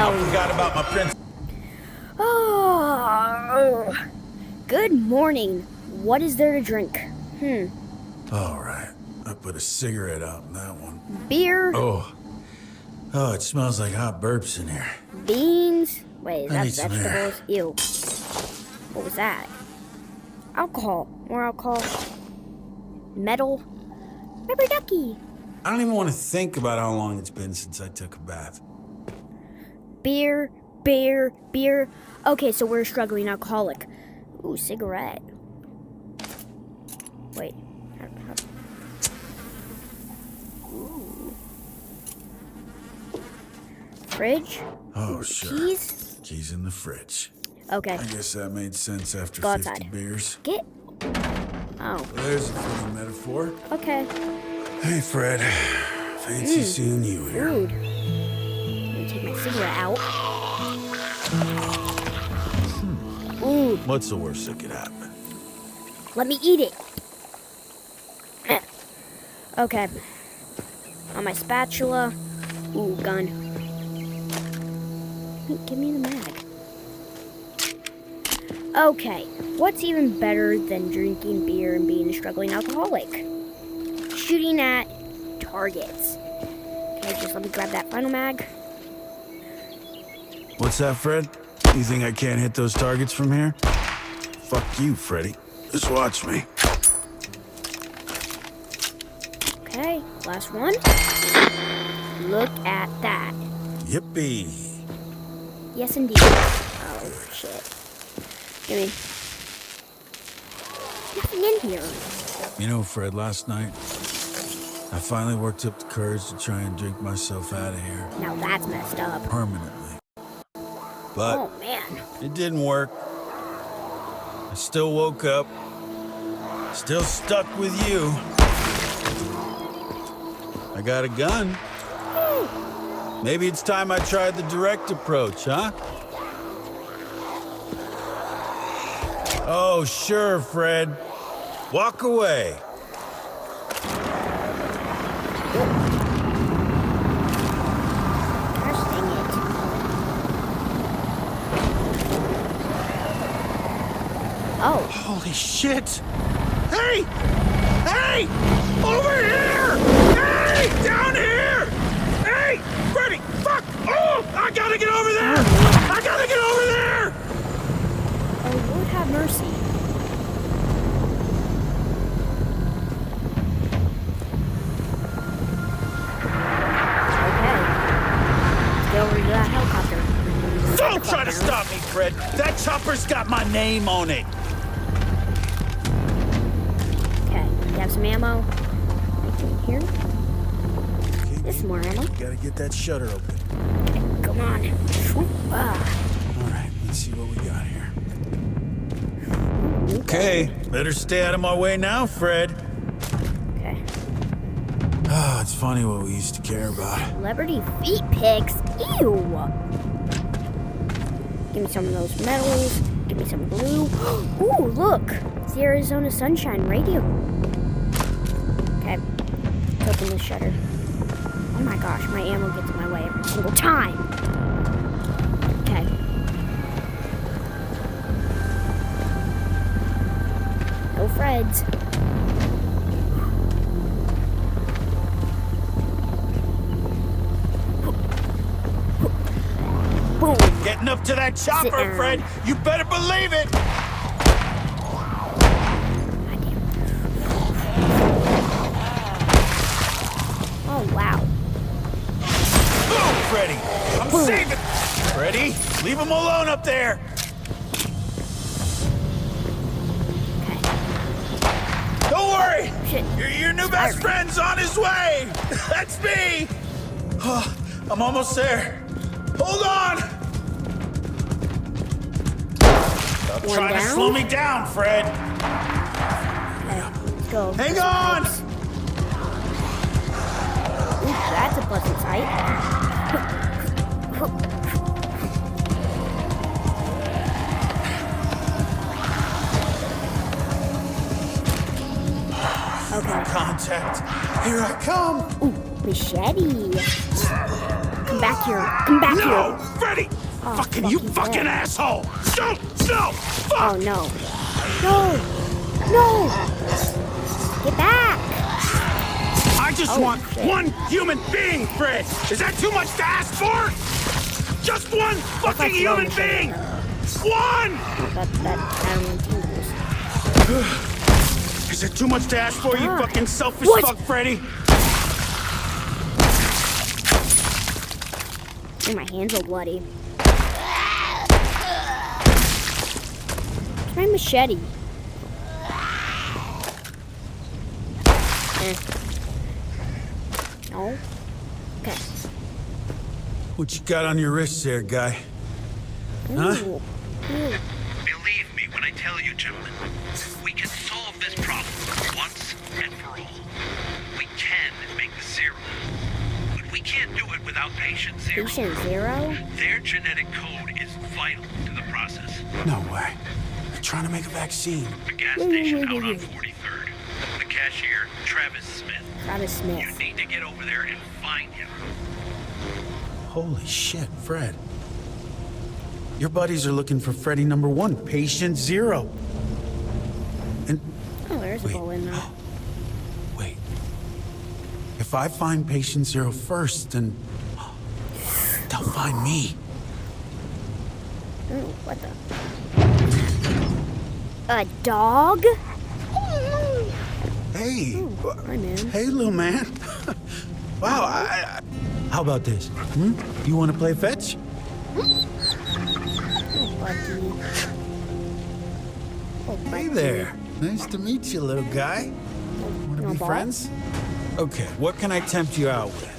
I forgot about my prince. Oh, good morning. What is there to drink? All right. I put a cigarette out in that one. Beer? Oh, it smells like hot burps in here. Beans? Wait, is I that need some air. vegetables? Ew. What was that? Alcohol. More alcohol. Metal. Rubber ducky. I don't even want to think about how long it's been since I took a bath. Beer. Beer. Beer. Okay, so we're a struggling alcoholic. Ooh, cigarette. Wait. Ooh. Fridge? Oh, Ooh, sure. Keys? Keys in the fridge. Okay. I guess that made sense after Go 50 outside. beers. Get. Oh. Well, there's a fitting metaphor. Okay. Hey, Fred. Fancy seeing you here. Rude. Let me take my cigarette out. Ooh. What's the worst that could happen? Let me eat it. Okay. On my spatula. Ooh, gun. Give me the mag. Okay. What's even better than drinking beer and being a struggling alcoholic? Shooting at targets. Okay, just let me grab that final mag. What's that, Fred? You think I can't hit those targets from here? Fuck you, Freddy. Just watch me. Okay, last one. Look at that. Yippee. Yes, indeed. Oh, shit. Give me. Nothing in here. You know, Fred, last night, I finally worked up the courage to try and drink myself out of here. Now that's messed up. Permanently. But Oh, man. it didn't work. I still woke up. Still stuck with you. I got a gun. Maybe it's time I tried the direct approach, huh? Oh, sure, Fred. Walk away. Gosh dang it. Oh. Holy shit! Hey! Hey! Over here! Hey! Down here! Hey! Freddy! Fuck! Oh! I gotta get over there! I gotta get over there! Oh, Lord have mercy. Okay. Let's get over to that helicopter. Don't try to stop me, Fred! That chopper's got my name on it! Okay, you have some ammo. Anything here? This is more ammo. Gotta get that shutter open. Come on. Alright, let's see what we got here. Okay, better stay out of my way now, Fred. Okay. Ah, it's funny what we used to care about. Celebrity feet pics. Ew. Give me some of those metals. Give me some glue. Ooh, look. It's the Arizona Sunshine Radio. Okay. Let's open the shutter. Oh my gosh, my ammo gets in my way every single time. Okay. Go Freds. Boom. Getting up to that chopper, Fred! You better believe it! Oh, wow. Boom, Freddy! I'm saving! Freddy, leave him alone up there! Okay. Don't worry! Shit. Your new best friend's on his way! That's me! Oh, I'm almost there. Hold on! Stop trying to slow me down, Fred! Okay, let's go. Hang on! Ooh, that's a pleasant sight. Okay. Contact. Here I come. Ooh, machete. Come back here. Come back No! here. Freddy! Oh, Fucking you fucking fucking dead. asshole! No! No! Fuck! Oh, no. No! No! Get back! I just want one human being, Fred! Is that too much to ask for? Just one fucking human being! One! That I don't want to do this. Is it too much to ask for, you Fuck. fucking selfish What? fuck, Freddy? Oh, my hands are bloody. Try machete. No. Okay. What you got on your wrist there, guy? Ooh. Huh? Ooh. Believe me when I tell you, gentlemen, we can solve this problem once and for all. We can make the serum. But we can't do it without patient zero. Patient zero? Their genetic code is vital to the process. No way. They're trying to make a vaccine. The gas station out on 43rd. The cashier, Travis Smith. Travis You Smith. need to get over there and find him. Holy shit, Fred. Your buddies are looking for Freddy #1, patient 0. And Oh, there's a Wait. bowl in there. wait. If I find patient 0 first, then they'll find me. Ooh, what the? A dog? Hey. Hi, man. Hey, little man. Wow, how about this? You want to play fetch? Oh, buddy. Oh, buddy. Hey there. Nice to meet you, little guy. Want to No be ball? friends? Okay, what can I tempt you out with?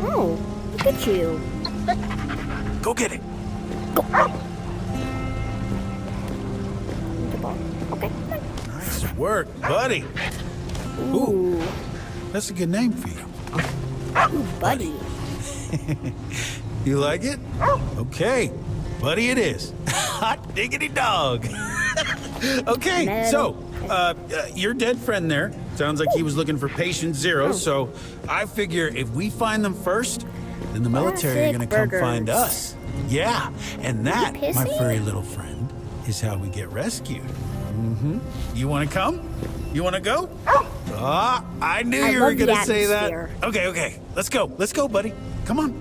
Oh, look at you. Go get it. Go. The ball. Okay. Nice work, buddy. Ooh. That's a good name for you. Ooh, buddy. You like it? Okay, buddy it is. Hot diggity dog. Okay, Metal. so, your dead friend there, sounds like he was looking for patient 0, so I figure if we find them first, then the military are Classic gonna come find burgers. us. Yeah, and that, my pissy? furry little friend, is how we get rescued. You wanna come? You wanna go? Ah, I knew I you were love the gonna say that. atmosphere. Okay, let's go, buddy. Come on.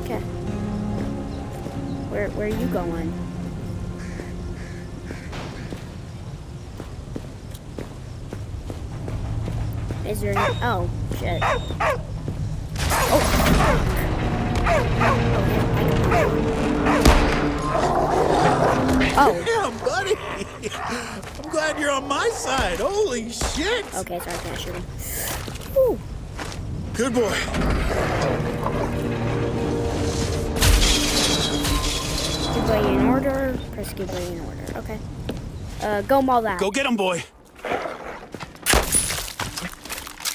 Okay. Where are you going? Is there any... Oh, shit. Oh. Yeah, buddy. I'm glad you're on my side. Holy shit. Okay, sorry, I can't shoot him. Ooh. Good boy. Gateway in order. Press gateway in order. Okay. Go maul that. Go get him, boy.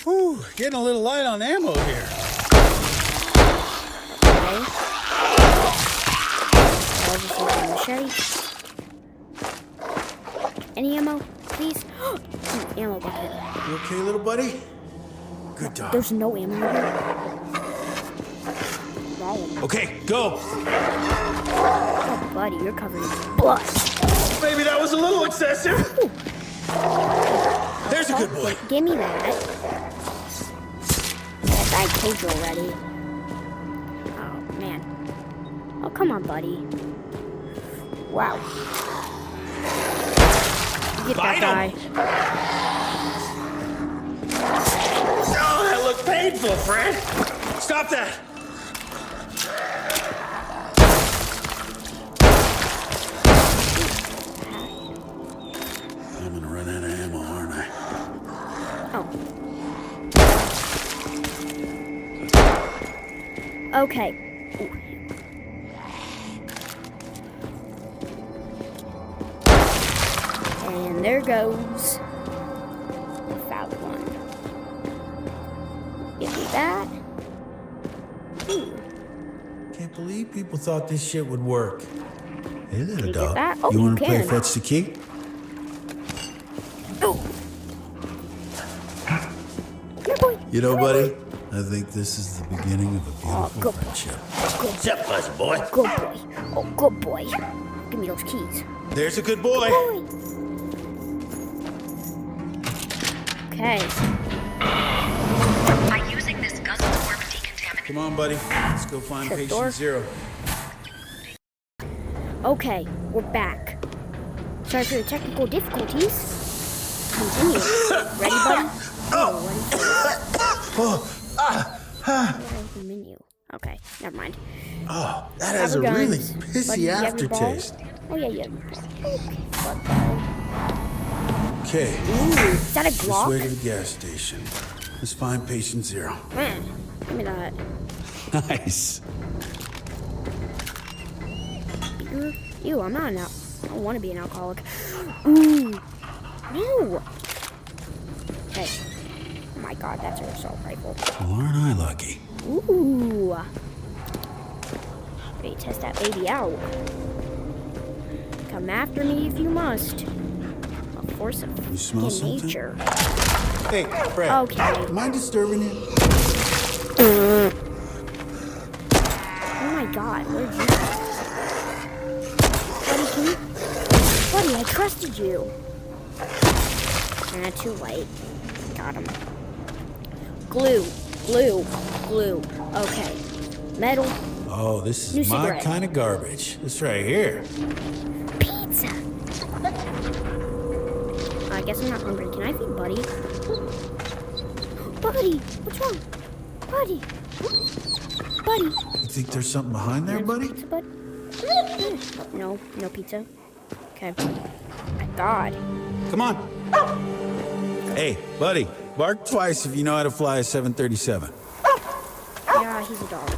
Whew, getting a little light on ammo here. Okay. I'll just use my machete. Any ammo, please? Ammo bucket. You okay, little buddy? Good dog. There's no ammo here. Wow. Okay, go. Oh, buddy, you're covered in blood. Maybe that was a little excessive. There's a good boy. Give me that. That guy killed you already. Oh, man. Oh, come on, buddy. Wow. Get that guy. Oh, that looked painful, Fred. Stop that. I'm gonna run out of ammo, aren't I? Oh. Okay. Ooh. And there goes the foul one. Give me that. Ooh. Can't believe people thought this shit would work. Hey, little you get dog. that? Oh, you you want to play can. fetch the key? Oh. Here, boy. You know, buddy, I think this is the beginning of a Oh, beautiful good. friendship. What's up, fuzzy boy? Good boy. Oh, good boy. Give me those keys. There's a good boy. Boy. Okay. By using this gun form decontaminant. Come on, buddy. Let's go find Shut the patient door. 0. Okay, we're back. Sorry for the technical difficulties. Continue. Ready, buddy? Where's the menu? Okay, never mind. Oh, that has a Rubber really guns. Buddy, pissy you have your ball? aftertaste. Oh, yeah, yeah. Okay, football. Okay, Ooh, is that a this way to Glock? the gas station. Let's find patient 0. Man, give me that. Nice. Beer? Ew, I'm not I don't want to be an alcoholic. Ooh. No. Okay. Oh my god, that's an assault rifle. Well, aren't I lucky? Ooh. Ready to test that baby out. Come after me if you must. A force of You smell fucking something? nature. Hey, Fred. Okay. Am I disturbing you? Oh my god, where'd you go? Buddy, can you... Buddy, I trusted you. Too late. Got him. Glue. Glue. Glue. Okay. Metal. Oh, this is New my cigarette. kind of garbage. This right here. Pizza. I guess I'm not hungry. Can I feed Buddy? Buddy, what's wrong? Buddy. Buddy. You think there's something behind there, buddy? Pizza, bud? No, no pizza. Okay. My God. Come on. Hey, buddy, bark twice if you know how to fly a 737. Yeah, he's a dog.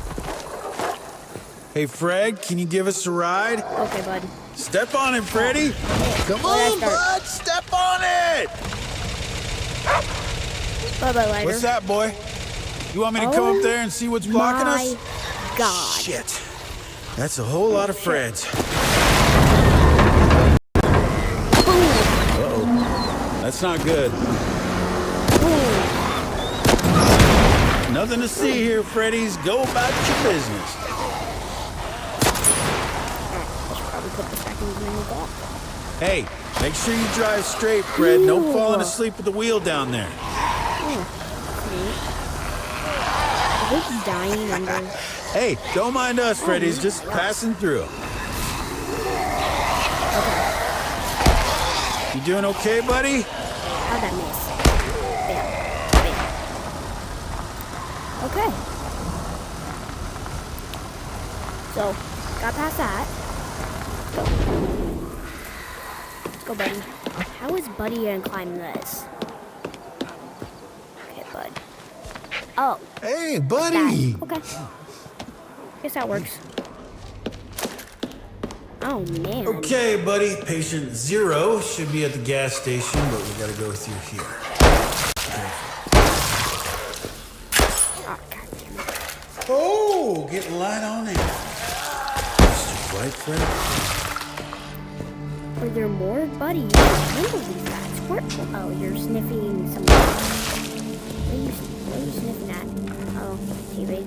Hey, Fred, can you give us a ride? Okay, bud. Step on it, Freddy. Come Where'd I on, start? bud, step on it. Bye-bye, lighter. What's that, boy? You want me to come up there and see what's blocking My us? God. Shit. That's a whole lot of Freds. Uh-oh. That's not good. Nothing to see here, Freddy's. Go about your business. I should probably put this back in the menu box. Hey, make sure you drive straight, Fred. No Ooh. falling asleep at the wheel down there. I hope he's dying under... Hey, don't mind us, Freddy's. Just passing through. You doing okay, buddy? How'd that miss? Bam. Bam. Okay. So, got past that. Let's go, buddy. How is Buddy gonna climb this? Okay, bud. Oh, Hey, that. buddy. Okay. Guess that works. Oh, man. Okay, buddy. Patient 0 should be at the gas station, but we gotta go through here. Oh, God damn it. Oh, getting light on it. Mr. White, Fred? Are there more? Buddy, you can handle these guys. Where? Oh, you're sniffing something. What are you sniffing at? Oh, TV.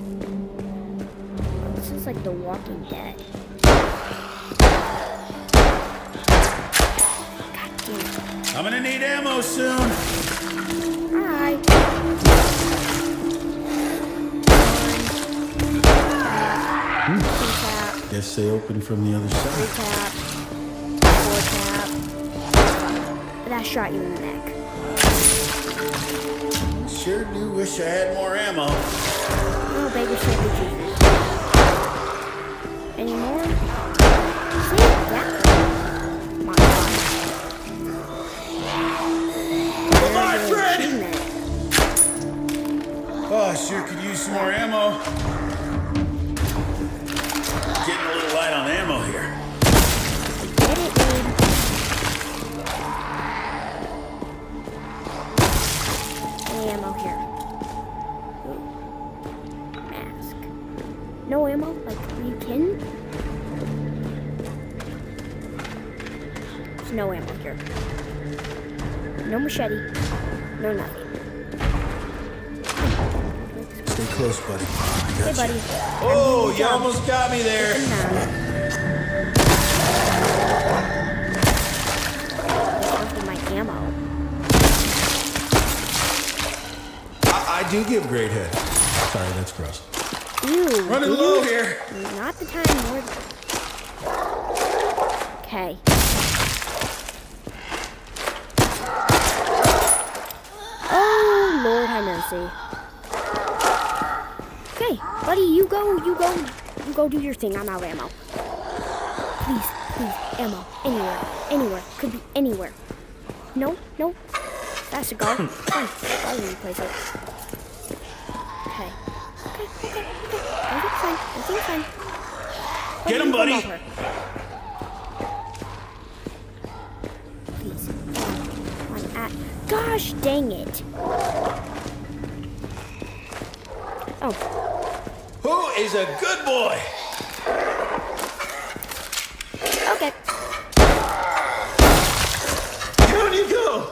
Oh, this is like The Walking Dead. God damn it. I'm gonna need ammo soon. Alright. Tap, Guess they open from the other side. tap, 4 tap. That shot you in the neck. Sure do wish I had more ammo. Oh, baby sniper Jesus. Any more? See? Yeah. Come on. Come on, Fred! Achievement. Oh, I sure could use some more ammo. Getting a little light on ammo here. Get it, dude. Any ammo here? Ooh. Mask. No ammo? Like, are you kidding? There's no ammo here. No machete. No nothing. Stay close, buddy. I Hey, got buddy. you. Oh, you almost got me there. Sit down. Careful with my ammo. I do give great head. Sorry, that's gross. Ew. Running dude. low here. Not the time. Okay. Oh, Lord have mercy. Okay, buddy, you go do your thing. I'm out of ammo. Please, ammo. Anywhere. Could be anywhere. No. That's a go. Fine, I'll replace it. Okay. Everything's fine. Get him, buddy. Come over. Please. Gosh dang it. Oh. Who is a good boy? Okay. Down you go.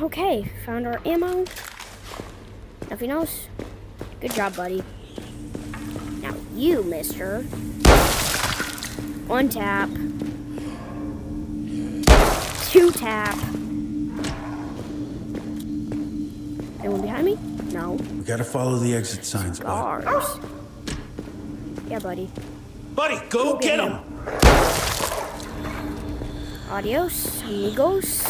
Okay, found our ammo. Nothing else? Good job, buddy. Now you, mister. One tap. Two tap. Anyone behind me? No. We gotta follow the exit signs, bud. Cars. Yeah, buddy. Buddy, go get him. Adios, amigos.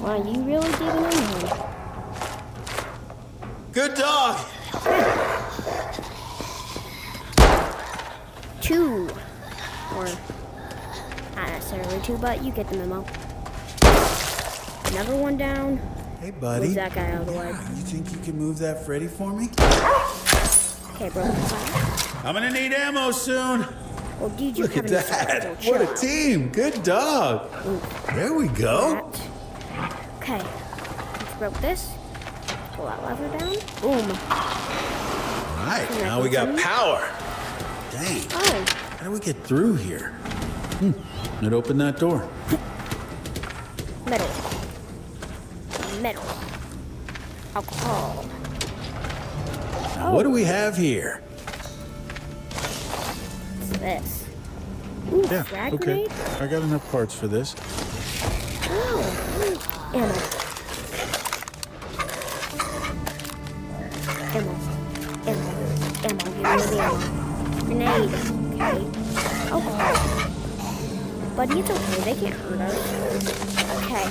Wow, you really giving in here. Good dog. Two. Or, not necessarily two, but you get the memo. Another one down. Hey, buddy. Move that guy out of the way. Yeah, you think you can move that Freddy for me? Okay, broken fire. I'm gonna need ammo soon. Oh, dude, you Look at haven't that. so What a chill team. Good dog. There we out. go. That. Okay, let's broke this. Pull that lever down. Boom. All right, now we got power. Dang. Oh, How do we get through here? It opened that door. metal. Alcohol. Now, what do we have here? What's this? Ooh, frag grenade? I got enough parts for this. Oh, ammo. Give me the ammo. Grenade. Okay. Alcohol. Buddy, it's okay. They can't hurt us. Okay.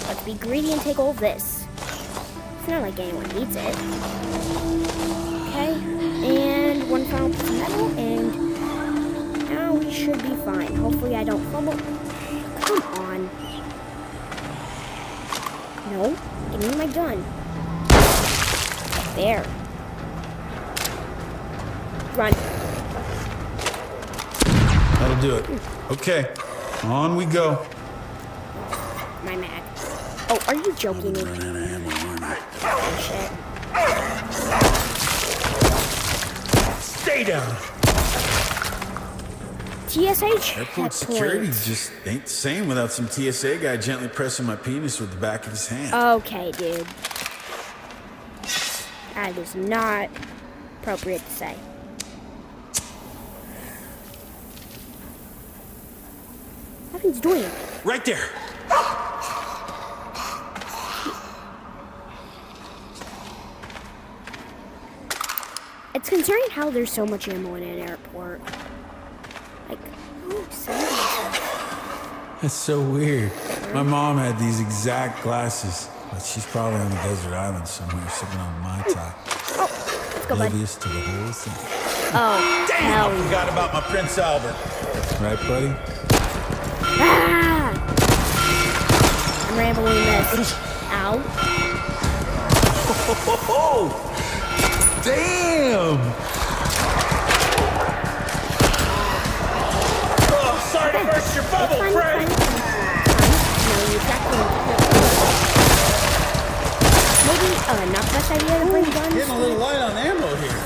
Let's be greedy and take all of this. It's not like anyone needs it. Okay. And one final piece of metal, and now we should be fine. Hopefully I don't fumble. Come on. No. Give me my gun. There. Run. That'll do it. Okay, on we go. My mag. Oh, are you joking me? Run out of ammo, aren't I? Oh, shit. Stay down. TSH? Airport That's security point. just ain't the same without some TSA guy gently pressing my penis with the back of his hand. Okay, dude. That is not appropriate to say. Nothing's doing it. Right there. It's concerning how there's so much ammo in an airport. Like, who said that? That's so weird. My mom had these exact glasses, but she's probably on a desert island somewhere sipping on Mai Tai. Let's go, bud. Oblivious to the whole thing. Oh, Damn, hell I yeah. forgot about my Prince Albert. Right, buddy? Ah! I'm rambling this. Ow. Oh, damn! Oh, sorry to burst your bubble, Fine, friend. fine. No, you exactly. Maybe not the best idea to bring guns. Getting a little light on ammo here.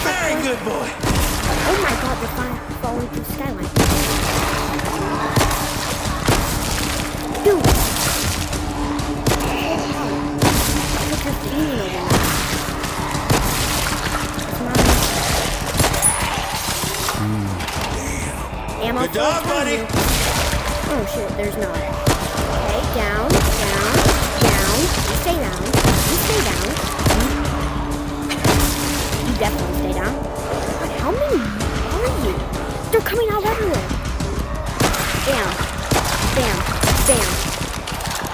Very good boy. Oh my god, they're falling through the skyline. Dude, there's not. Okay, down, down, down. You stay down. You stay down. You definitely stay down. God, how many are you? They're coming out everywhere. Bam. Bam. Bam.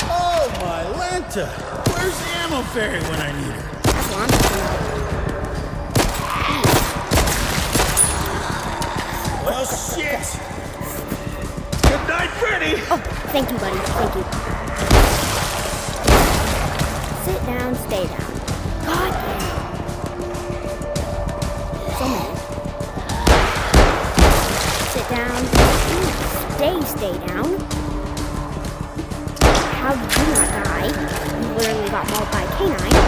Oh, my Lanta! Where's the ammo fairy when I need her? That's what I'm talking about. Well, shit! Good night, Freddy! Oh, thank you, buddy. Thank you. Sit down, stay down. God damn. So many. Sit down. Stay down. How did you not die? You literally got mauled by a canine.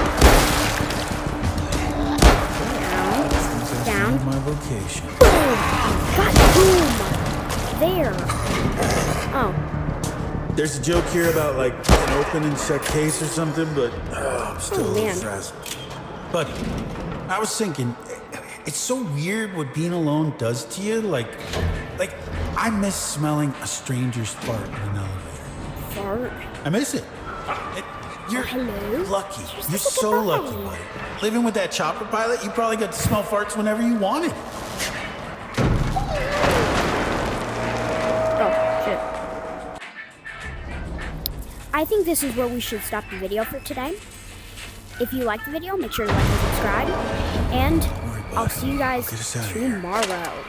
Down. My vocation. Boom! God, boom! There. Oh. There's a joke here about like an open and shut case or something, but I'm still a little man. frazzled. Buddy, I was thinking, it's so weird what being alone does to you. Like I miss smelling a stranger's fart in an elevator. Fart. I miss it. You're hello? lucky. You're You're such a so good lucky, boy. buddy. Living with that chopper pilot, you probably got to smell farts whenever you wanted. Oh, shit. I think this is where we should stop the video for today. If you like the video, make sure to like and subscribe. And I'll see you guys Get us out of here. tomorrow.